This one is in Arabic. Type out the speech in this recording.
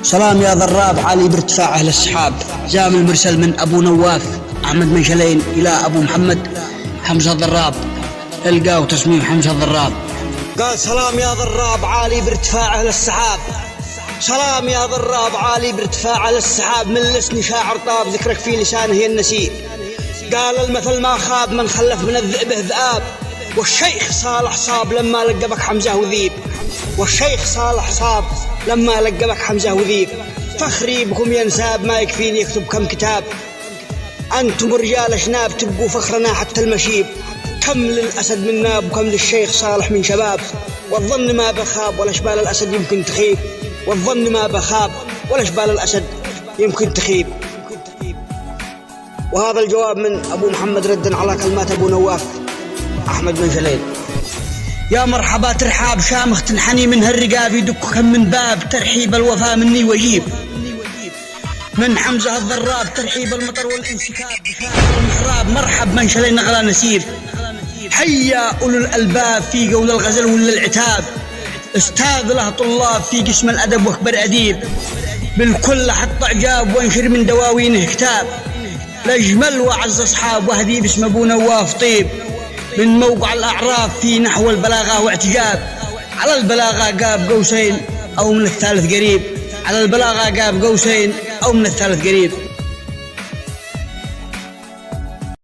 سلام يا ضراب عالي بارتفاع أهل السحاب. زام المرسل من أبو نواف أحمد بن شلين إلى أبو محمد حمزة الضراب. القاه تصميم حمزة الضراب. قال سلام يا ضراب عالي بارتفاع أهل السحاب. سلام يا ضراب عالي بارتفاع أهل السحاب. من لسن شاعر طاب ذكرك في لسانه هي النسيب. قال المثل ما خاب من خلف من الذئب ذئاب. والشيخ صالح صاب لما لقبك حمزة وذيب. والشيخ صالح صاب لما لقبك حمزة وذيب. فخري بكم ينساب ما يكفيني يكتب كم كتاب. أنتم رجال شناب تبقوا فخرنا حتى المشيب. كم للأسد من ناب وكم للشيخ صالح من شباب. والظن ما بخاب ولا شبال الأسد يمكن تخيب. والظن ما بخاب ولا شبال الأسد يمكن تخيب. وهذا الجواب من أبو محمد ردا على كلمات أبو نواف أحمد بن شلين. يا مرحبا ترحاب شامخ تنحني من هالرقاب. يدك كم من باب ترحيب الوفا مني وجيب. من حمزة الضراب ترحيب المطر والانسكاب. بشاعر المحراب مرحب من شلين نغلا نسيب. حيا أولو الألباب في قول الغزل ولا العتاب. استاذ له طلاب في قسم الأدب واكبر أديب. بالكل حط إعجاب وانشر من دواوينه كتاب. الأجمل وأعز أصحاب وهدي باسم أبو نواف طيب. من موقع الأعراف في نحو البلاغة واعتجاب. على البلاغة قاب قوسين أو من الثالث قريب. على البلاغة قاب قوسين أو من الثالث قريب.